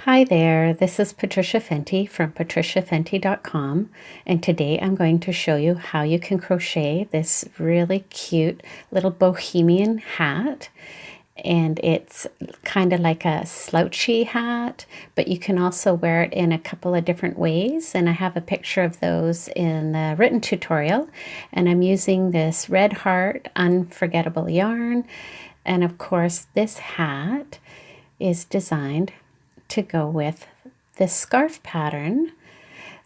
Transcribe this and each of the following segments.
Hi there, this is Patricia Fenty from patriciafenty.com, and today I'm going to show you how you can crochet this really cute little bohemian hat. And it's kind of like a slouchy hat, but you can also wear it in a couple of different ways, and I have a picture of those in the written tutorial. And I'm using this Red Heart Unforgettable yarn, and of course this hat is designed to go with this scarf pattern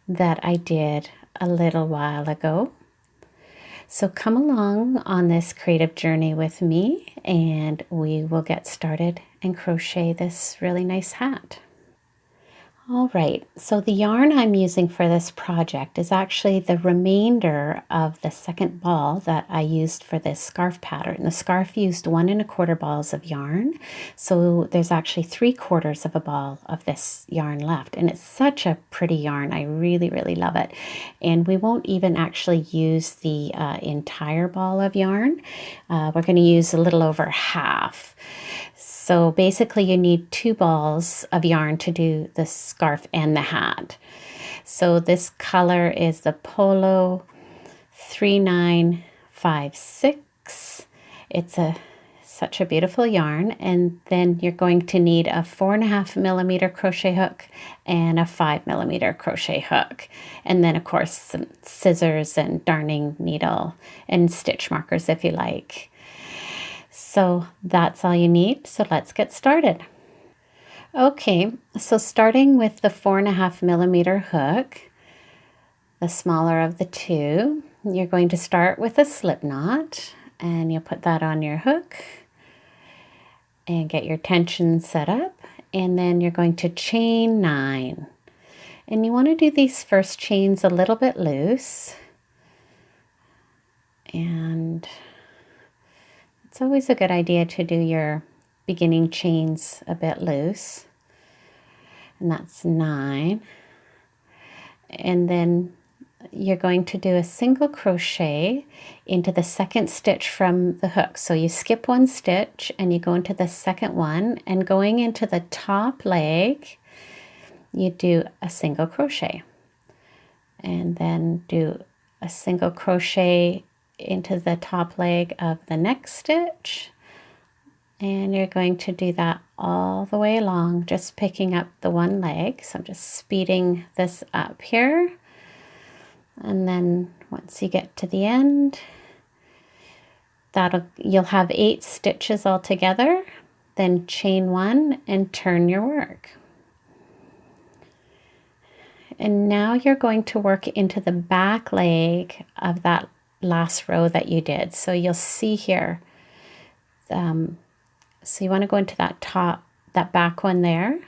that I did a little while ago. So come along on this creative journey with me and we will get started and crochet this really nice hat. All right, so the yarn I'm using for this project is actually the remainder of the second ball that I used for this scarf pattern. The scarf used 1 1/4 balls of yarn, so there's actually 3/4 of a ball of this yarn left, and it's such a pretty yarn. I really, really love it. And we won't even actually use the entire ball of yarn. We're going to use a little over half. So basically you need 2 balls of yarn to do the scarf and the hat. So this color is the Polo 3956. It's such a beautiful yarn. And then you're going to need a 4.5 millimeter crochet hook and a 5 millimeter crochet hook. And then of course some scissors and darning needle and stitch markers if you like. So that's all you need. So let's get started. Okay, so starting with the 4.5 millimeter hook, the smaller of the two, you're going to start with a slip knot, and you'll put that on your hook and get your tension set up, and then you're going to chain 9. And you want to do these first chains a little bit loose, and it's always a good idea to do your beginning chains a bit loose. And that's 9. And then you're going to do a single crochet into the second stitch from the hook. So you skip 1 stitch and you go into the second one, and going into the top leg, you do a single crochet. And then do a single crochet into the top leg of the next stitch, and you're going to do that all the way along, just picking up the one leg. So I'm just speeding this up here, and then once you get to the end, you'll have 8 stitches all together. Then chain 1 and turn your work. And now you're going to work into the back leg of that last row that you did. So you'll see here, so you want to go into that back one there,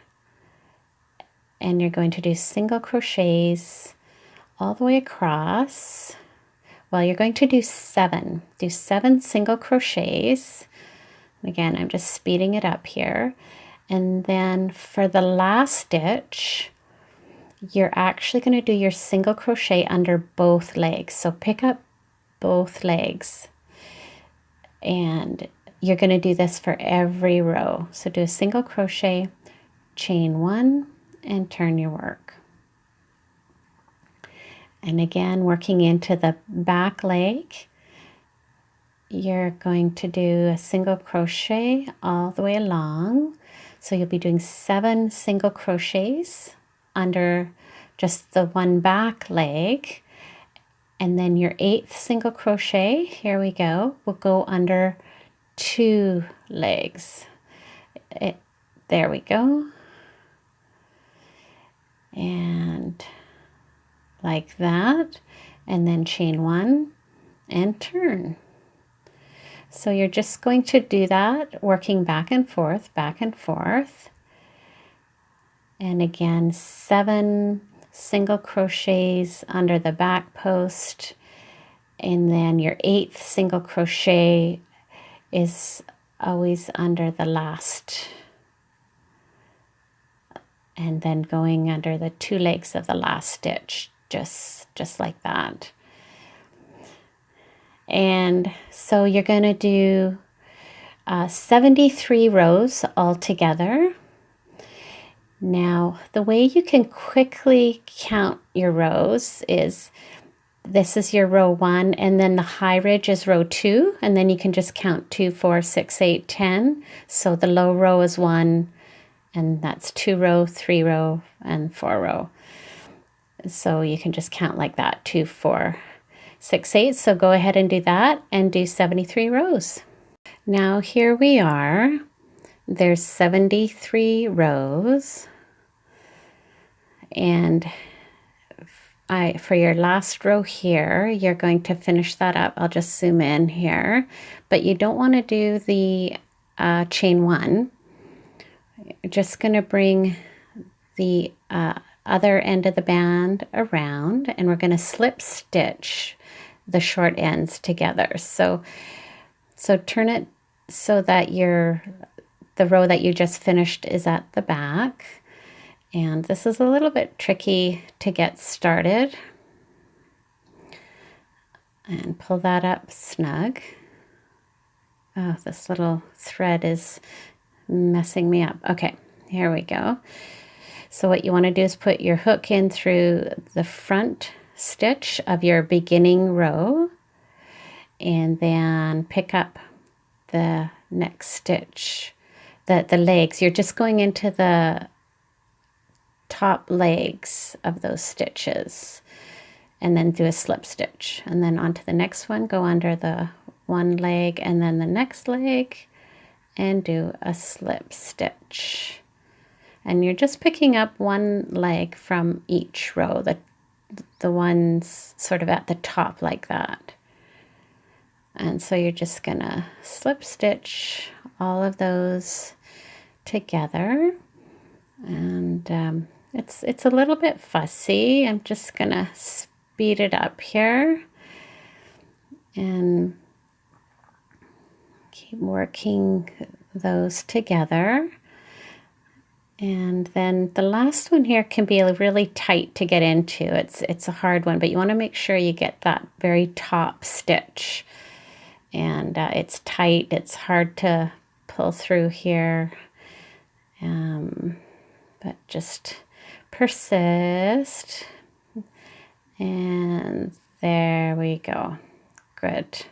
and you're going to do single crochets all the way across. Well, you're going to do 7 single crochets. Again, I'm just speeding it up here. And then for the last stitch, you're actually going to do your single crochet under both legs. So pick up both legs, and you're going to do this for every row. So do a single crochet, chain 1, and turn your work. And again, working into the back leg, you're going to do a single crochet all the way along. So you'll be doing 7 single crochets under just the one back leg. And then your 8th single crochet, here we go, will go under 2 legs. There we go. And like that. And then chain 1 and turn. So you're just going to do that, working back and forth, back and forth. And again, 7 single crochets under the back post, and then your 8th single crochet is always under the last, and then going under the 2 legs of the last stitch, just like that. And so you're going to do 73 rows all together. Now, the way you can quickly count your rows is this is your row 1, and then the high ridge is row 2, and then you can just count 2, 4, 6, 8, 10. So the low row is 1, and that's 2 row, 3 row, and 4 row. So you can just count like that, 2, 4, 6, 8. So go ahead and do that and do 73 rows. Now here we are. There's 73 rows. And for your last row here, you're going to finish that up. I'll just zoom in here, but you don't want to do the chain 1. You're just going to bring the other end of the band around, and we're going to slip stitch the short ends together. So turn it so that the row that you just finished is at the back. And this is a little bit tricky to get started. And pull that up snug. Oh, this little thread is messing me up. Okay, here we go. So what you want to do is put your hook in through the front stitch of your beginning row, and then pick up the next stitch, the legs. You're just going into the top legs of those stitches, and then do a slip stitch, and then onto the next one, go under the one leg and then the next leg and do a slip stitch. And you're just picking up one leg from each row, the ones sort of at the top like that. And so you're just gonna slip stitch all of those together. And it's a little bit fussy. I'm just gonna speed it up here and keep working those together. And then the last one here can be really tight to get into. It's a hard one, but you want to make sure you get that very top stitch. And it's tight, it's hard to pull through here. But just persist. And there we go. Good.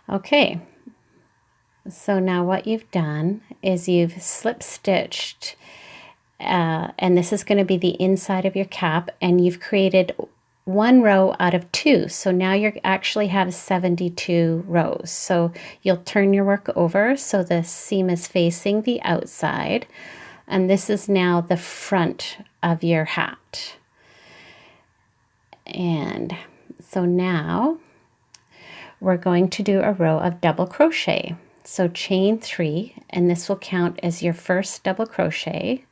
Okay. So now what you've done is you've slip stitched, and this is going to be the inside of your cap, and you've created one row out of 2. So now you actually have 72 rows. So you'll turn your work over so the seam is facing the outside, and this is now the front of your hat. And so now we're going to do a row of double crochet. So chain 3, and this will count as your first double crochet.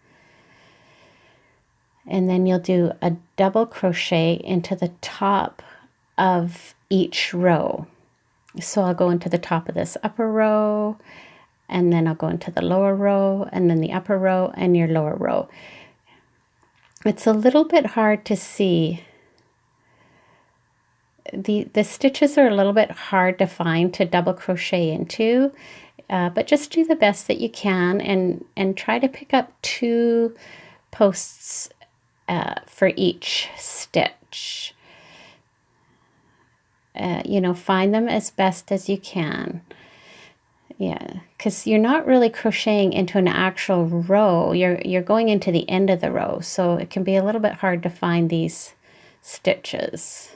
And then you'll do a double crochet into the top of each row. So I'll go into the top of this upper row, and then I'll go into the lower row, and then the upper row and your lower row. It's a little bit hard to see. The stitches are a little bit hard to find to double crochet into, but just do the best that you can, and try to pick up 2 posts for each stitch. You know, find them as best as you can. Yeah, because you're not really crocheting into an actual row. You're going into the end of the row, so it can be a little bit hard to find these stitches.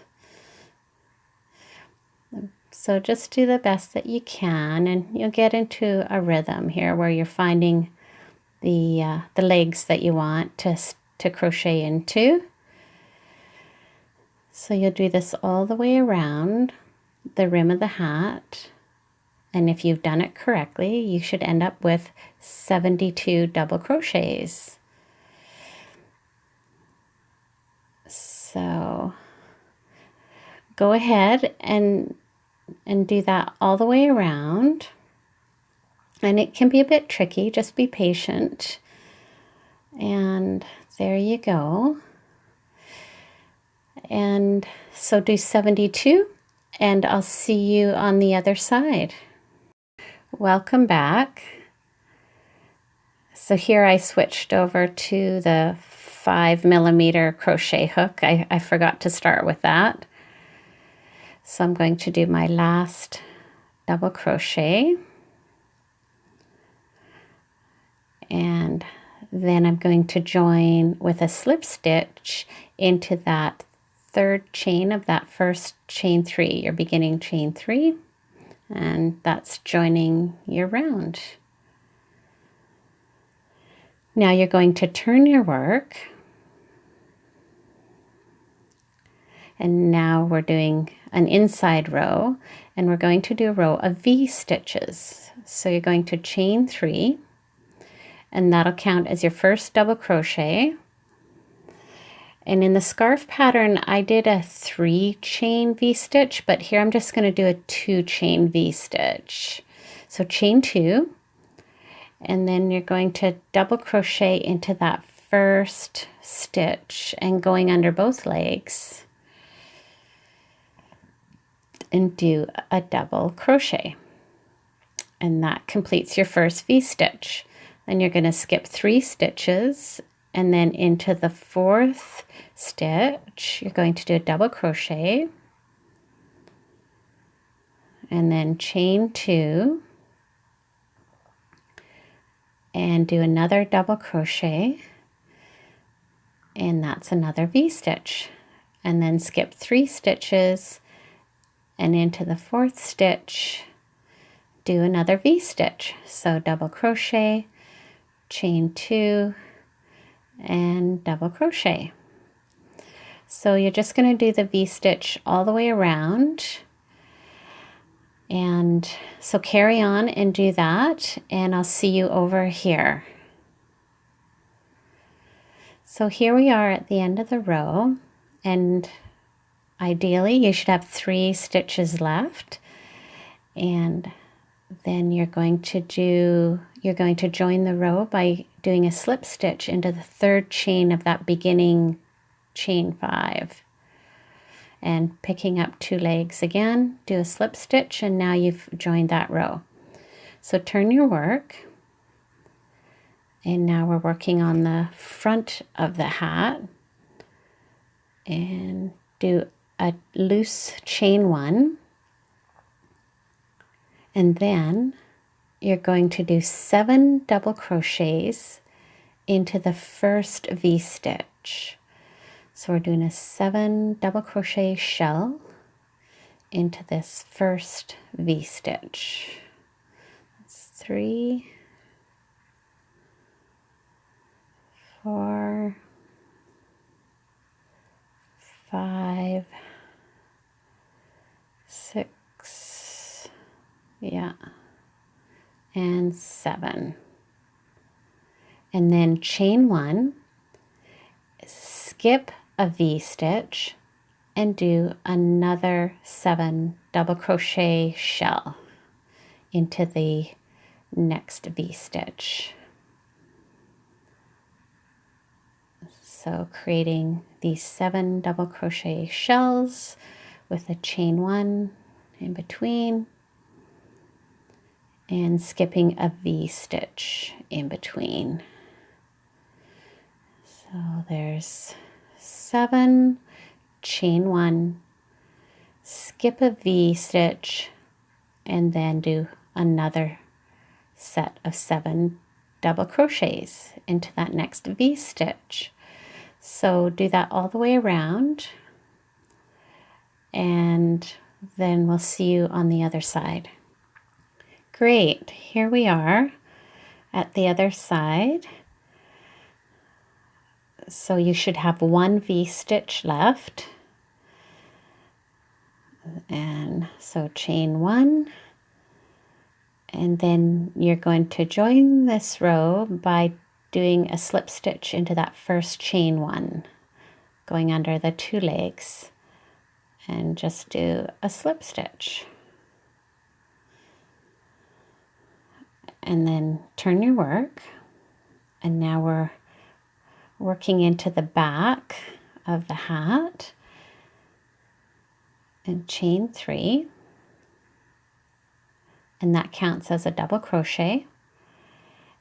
So just do the best that you can, and you'll get into a rhythm here where you're finding the legs that you want to crochet into. So you'll do this all the way around the rim of the hat, and if you've done it correctly, you should end up with 72 double crochets. So go ahead and do that all the way around. And it can be a bit tricky, just be patient. And there you go. And so do 72, and I'll see you on the other side. Welcome back. So here I switched over to the 5mm crochet hook. I forgot to start with that. So I'm going to do my last double crochet. And then I'm going to join with a slip stitch into that third chain of that first chain 3, your beginning chain 3, and that's joining your round. Now you're going to turn your work, and now we're doing an inside row, and we're going to do a row of V stitches. So you're going to chain 3, and that'll count as your first double crochet. And in the scarf pattern, I did a 3 chain V stitch, but here I'm just going to do a 2 chain V stitch. So chain 2, and then you're going to double crochet into that first stitch and going under both legs and do a double crochet. And that completes your first V stitch. Then you're going to skip 3 stitches, and then into the 4th stitch, you're going to do a double crochet, and then chain 2, and do another double crochet, and that's another V stitch. And then skip 3 stitches, and into the 4th stitch, do another V stitch. So double crochet, chain 2, and double crochet. So you're just going to do the V stitch all the way around. And so carry on and do that, and I'll see you over here. So here we are at the end of the row, and ideally you should have 3 stitches left, and then you're going to join the row by doing a slip stitch into the 3rd chain of that beginning chain 5, and picking up 2 legs again, do a slip stitch, and now you've joined that row. So turn your work, and now we're working on the front of the hat, and do a loose chain 1, and then you're going to do 7 double crochets into the first V stitch. So we're doing a 7 double crochet shell into this first V stitch. That's 3, 4, 5, 6, yeah, and 7. And then chain 1, skip a V stitch, and do another 7 double crochet shell into the next V stitch. So creating these 7 double crochet shells with a chain 1 in between, and skipping a V stitch in between. So there's 7, chain 1, skip a V stitch, and then do another set of 7 double crochets into that next V stitch. So do that all the way around, and then we'll see you on the other side. Great, here we are at the other side. So you should have 1 V stitch left. And so chain 1, and then you're going to join this row by doing a slip stitch into that first chain 1, going under the 2 legs, and just do a slip stitch. And then turn your work, and now we're working into the back of the hat, and chain 3, and that counts as a double crochet.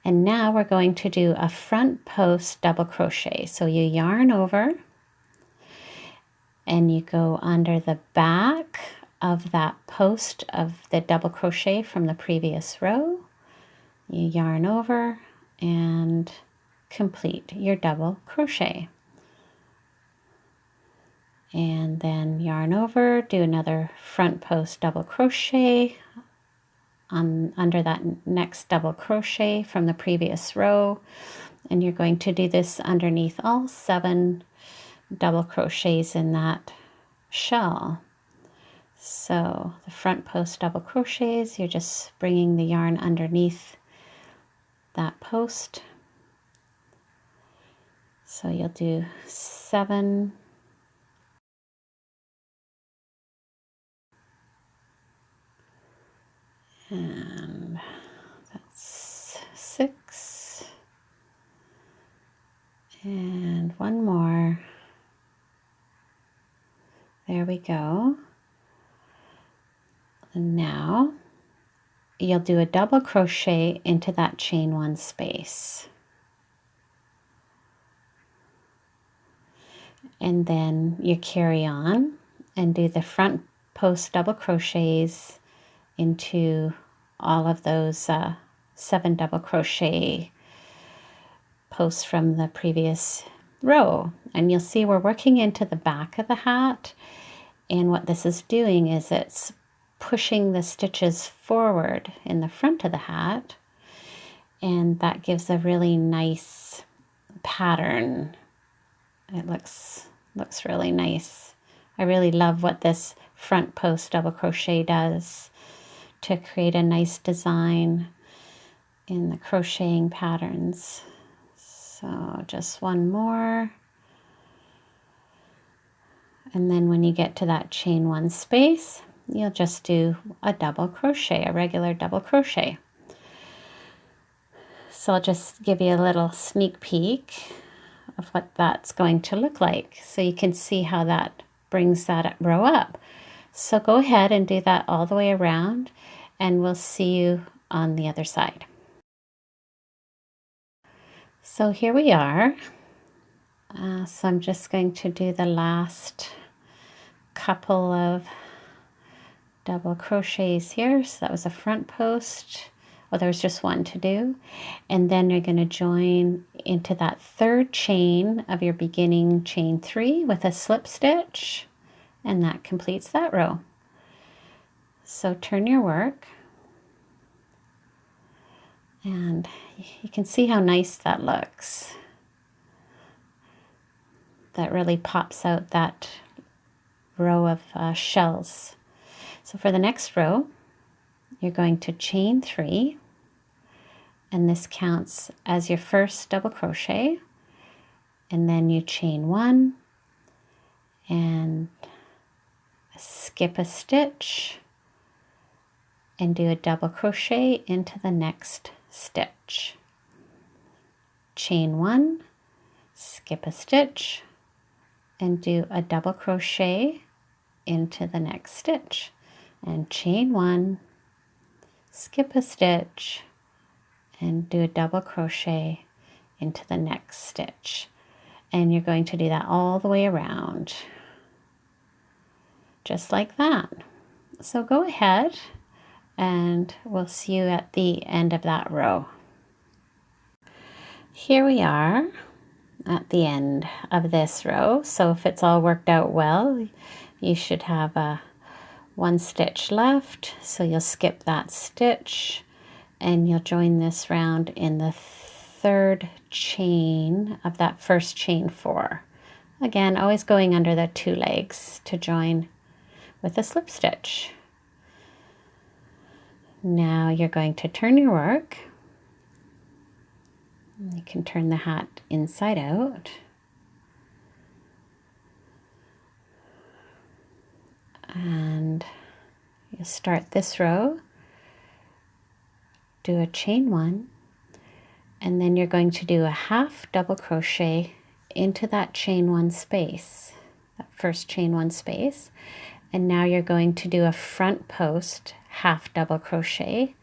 And now we're going to do a front post double crochet. So you yarn over and you go under the back of that post of the double crochet from the previous row. You yarn over and complete your double crochet. And then yarn over, do another front post double crochet under that next double crochet from the previous row, and you're going to do this underneath all 7 double crochets in that shell. So the front post double crochets, you're just bringing the yarn underneath that post. So you'll do 7 and that's 6 and 1 more. There we go. And now you'll do a double crochet into that chain 1 space. And then you carry on and do the front post double crochets into all of those 7 double crochet posts from the previous row. And you'll see we're working into the back of the hat, and what this is doing is it's pushing the stitches forward in the front of the hat, and that gives a really nice pattern. It looks really nice. I really love what this front post double crochet does to create a nice design in the crocheting patterns. So just 1 more. And then when you get to that chain 1 space, you'll just do a double crochet, a regular double crochet. So I'll just give you a little sneak peek of what that's going to look like, so you can see how that brings that row up. So go ahead and do that all the way around, and we'll see you on the other side. So here we are. So I'm just going to do the last couple of double crochets here. So that was a front post. Well, there was just 1 to do. And then you're going to join into that 3rd chain of your beginning chain 3 with a slip stitch, and that completes that row. So turn your work, and you can see how nice that looks. That really pops out that row of shells. So for the next row, you're going to chain 3, and this counts as your first double crochet, and then you chain 1 and skip a stitch and do a double crochet into the next stitch. Chain 1, skip a stitch, and do a double crochet into the next stitch, and chain 1, skip a stitch, and do a double crochet into the next stitch. And you're going to do that all the way around, just like that. So go ahead, and we'll see you at the end of that row. Here we are at the end of this row. So if it's all worked out well, you should have 1 stitch left. So you'll skip that stitch, and you'll join this round in the 3rd chain of that first chain 4. Again, always going under the 2 legs to join with a slip stitch. Now you're going to turn your work. You can turn the hat inside out. And you'll start this row, do a chain 1, and then you're going to do a half double crochet into that chain 1 space, that first chain 1 space. And now you're going to do a front post half double crochet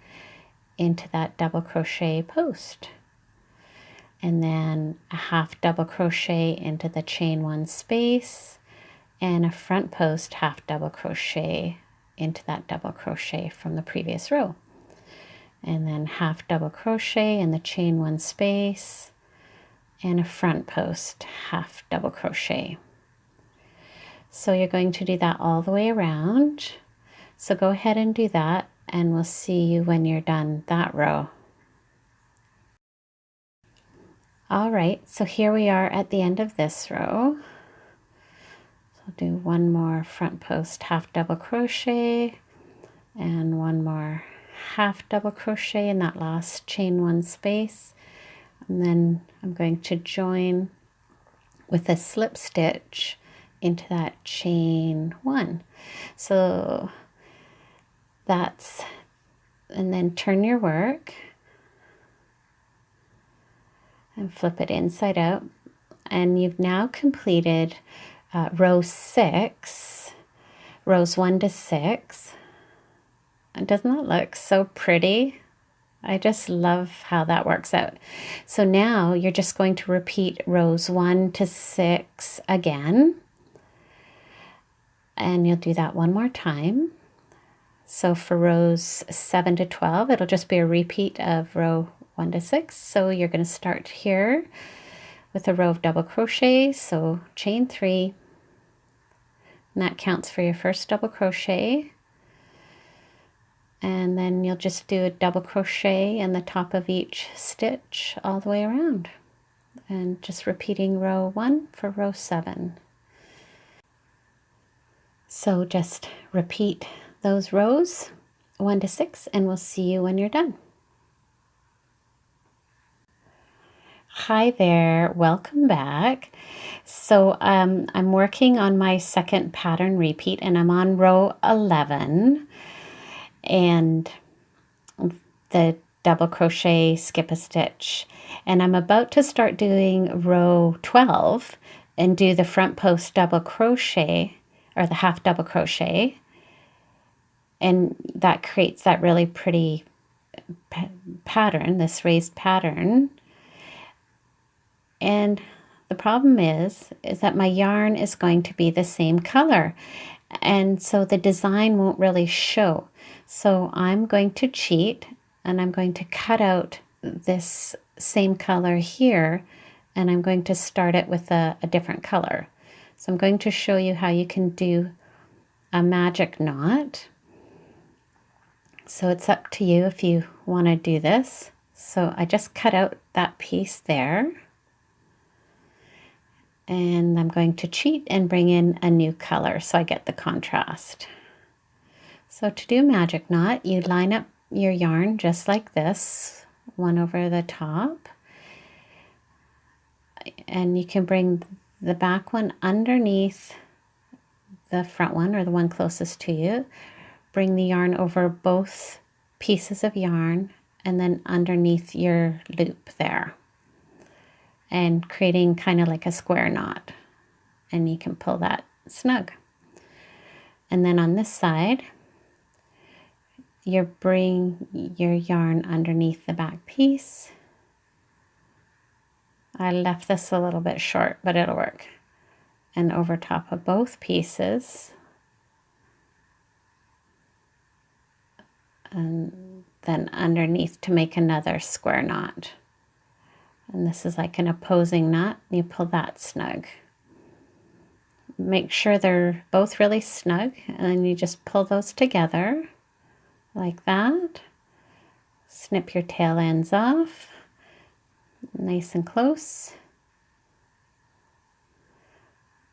into that double crochet post, and then a half double crochet into the chain one space, and a front post half double crochet into that double crochet from the previous row, and then half double crochet in the chain one space, and a front post half double crochet. So you're going to do that all the way around. So go ahead and do that, and we'll see you when you're done that row. All right, so here we are at the end of this row. So I'll do one more front post half double crochet and one more half double crochet in that last chain one space, and then I'm going to join with a slip stitch into that chain one. So that's, and then turn your work and flip it inside out, and you've now completed row 6, rows 1 to 6. And doesn't that look so pretty? I just love how that works out. So now you're just going to repeat rows 1 to 6 again, and you'll do that one more time. So for rows 7 to 12, it'll just be a repeat of row 1 to 6. So you're going to start here with a row of double crochet, so chain 3, and that counts for your first double crochet. And then you'll just do a double crochet in the top of each stitch all the way around, and just repeating row 1 for row 7. So just repeat those rows 1 to 6, and we'll see you when you're done. Hi there, welcome back. So I'm working on my second pattern repeat, and I'm on row 11, and the double crochet, skip a stitch, and I'm about to start doing row 12 and do the front post double crochet, or the half double crochet, and that creates that really pretty pattern, this raised pattern. And the problem is that my yarn is going to be the same color, and so the design won't really show. So I'm going to cheat, and I'm going to cut out this same color here, and I'm going to start it with a different color. So I'm going to show you how you can do a magic knot. So it's up to you if you want to do this. So I just cut out that piece there, and I'm going to cheat and bring in a new color so I get the contrast. So to do magic knot, you line up your yarn just like this, one over the top, and you can bring the back one underneath the front one, or the one closest to you. Bring the yarn over both pieces of yarn and then underneath your loop there, and creating kind of like a square knot, and you can pull that snug. And then on this side, you bring your yarn underneath the back piece. I left this a little bit short, but it'll work. And over top of both pieces, and then underneath to make another square knot. And this is like an opposing knot. You pull that snug. Make sure they're both really snug, and then you just pull those together like that. Snip your tail ends off, nice and close.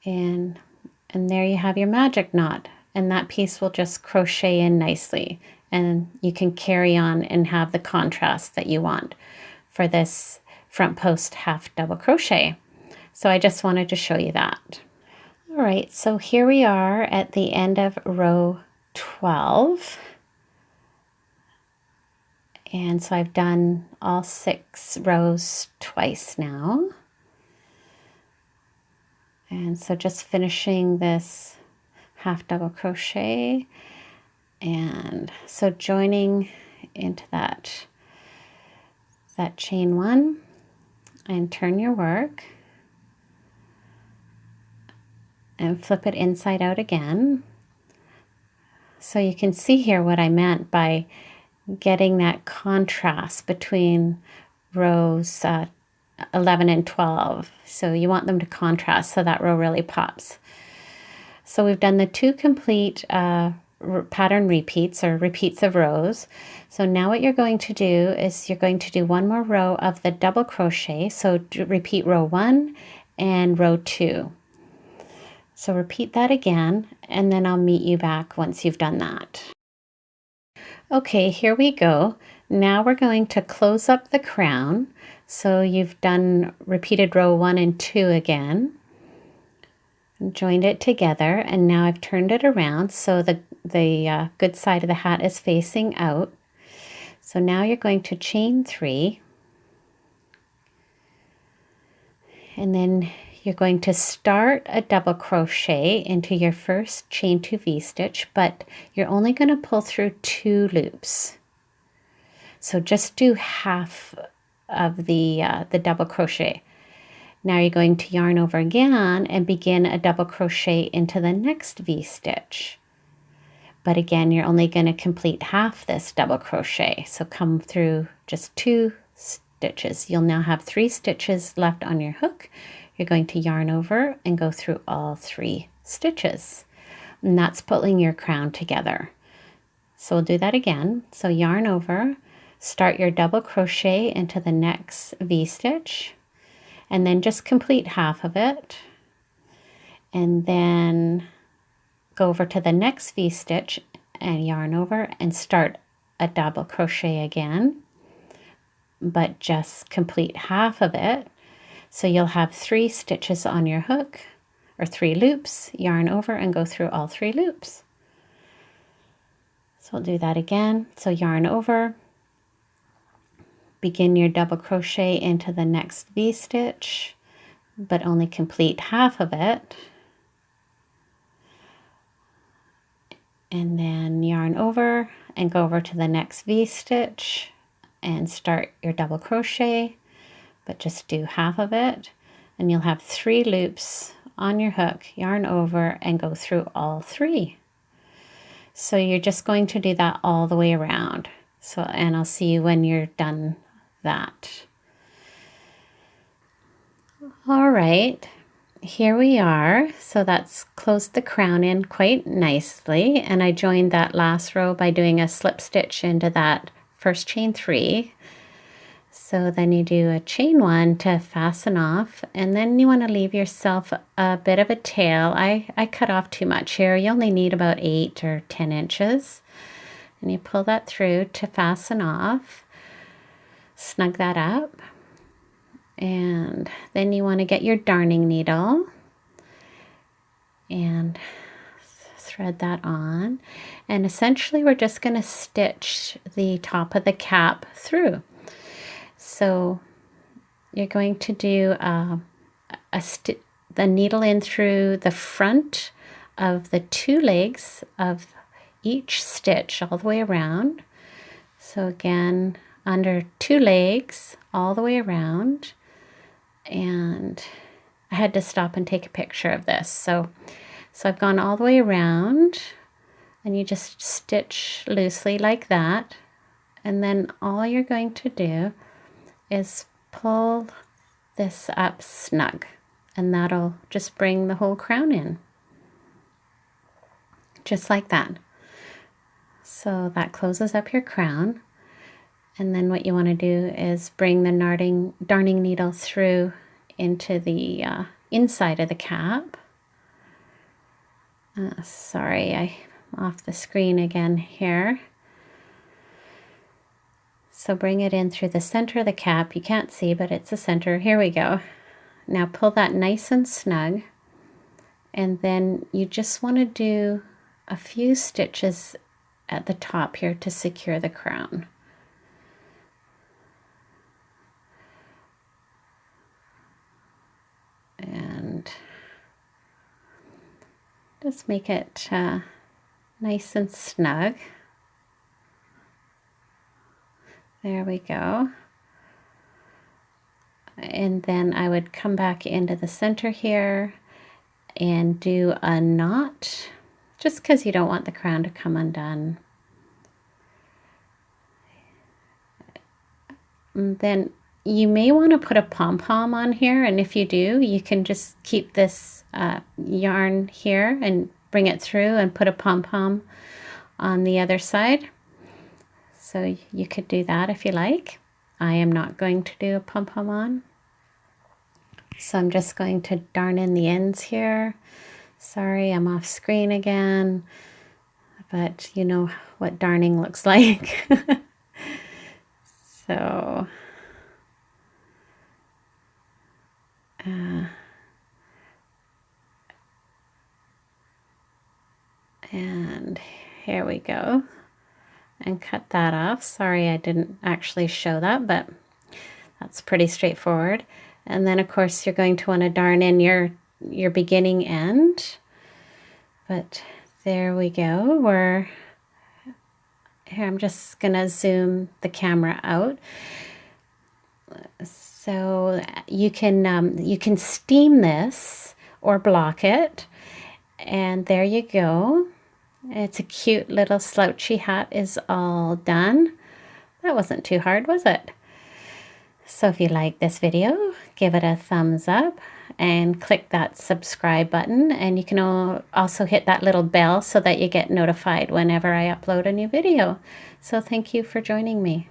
And there you have your magic knot, and that piece will just crochet in nicely, and you can carry on and have the contrast that you want for this front post half double crochet. So I just wanted to show you that. All right, so here we are at the end of row 12. And so I've done all 6 rows twice now. And so just finishing this half double crochet, and so joining into that that chain 1 and turn your work and flip it inside out again. So you can see here what I meant by getting that contrast between rows 11 and 12. So you want them to contrast so that row really pops. So we've done the 2 complete pattern repeats or repeats of rows. So now what you're going to do is you're going to do 1 more row of the double crochet. So repeat row 1 and row 2. So repeat that again, and then I'll meet you back once you've done that. Okay, here we go. Now we're going to close up the crown. So you've done repeated row 1 and 2 again, joined it together, and now I've turned it around so the good side of the hat is facing out. So now you're going to chain 3, and then you're going to start a double crochet into your first chain 2 V-stitch, but you're only going to pull through 2 loops. So just do half of the double crochet. Now you're going to yarn over again and begin a double crochet into the next V-stitch. But again, you're only going to complete half this double crochet. So come through just 2 stitches. You'll now have 3 stitches left on your hook. You're going to yarn over and go through all 3 stitches. And that's pulling your crown together. So we'll do that again. So yarn over, start your double crochet into the next V-stitch, and then just complete half of it. And then go over to the next V-stitch and yarn over and start a double crochet again, but just complete half of it. So you'll have 3 stitches on your hook, or 3 loops, yarn over and go through all 3 loops. So we'll do that again. So yarn over, begin your double crochet into the next V-stitch, but only complete half of it. And then yarn over and go over to the next V-stitch and start your double crochet, but just do half of it, and you'll have 3 loops on your hook, yarn over and go through all 3. So you're just going to do that all the way around. So, and I'll see you when you're done that. All right, here we are. So that's closed the crown in quite nicely, and I joined that last row by doing a slip stitch into that first chain 3. So then you do a chain 1 to fasten off, and then you want to leave yourself a bit of a tail. I cut off too much here. You only need about 8 or 10 inches. And you pull that through to fasten off. Snug that up. And then you want to get your darning needle and thread that on. And essentially we're just going to stitch the top of the cap through. So you're going to do the needle in through the front of the 2 legs of each stitch all the way around. So again, under 2 legs all the way around. And I had to stop and take a picture of this. So I've gone all the way around, and you just stitch loosely like that. And then all you're going to do is pull this up snug, and that'll just bring the whole crown in. Just like that. So that closes up your crown. And then what you want to do is bring the darning needle through into the inside of the cap. Sorry, I'm off the screen again here. So bring it in through the center of the cap. You can't see, but it's the center. Here we go. Now pull that nice and snug. And then you just want to do a few stitches at the top here to secure the crown. And just make it nice and snug. There we go. And then I would come back into the center here and do a knot, just because you don't want the crown to come undone. And then you may want to put a pom-pom on here, and if you do, you can just keep this yarn here and bring it through and put a pom-pom on the other side. So you could do that if you like. I am not going to do a pom-pom on. So I'm just going to darn in the ends here. Sorry, I'm off screen again, but you know what darning looks like. So, and here we go. And cut that off. Sorry, I didn't actually show that, but that's pretty straightforward. And then of course you're going to want to darn in your beginning end. But there we go. Here, I'm just gonna zoom the camera out. So you can steam this or block it. And there you go. It's a cute little slouchy hat is all done. That wasn't too hard, was it? So if you like this video, give it a thumbs up and click that subscribe button. And you can also hit that little bell so that you get notified whenever I upload a new video. So thank you for joining me.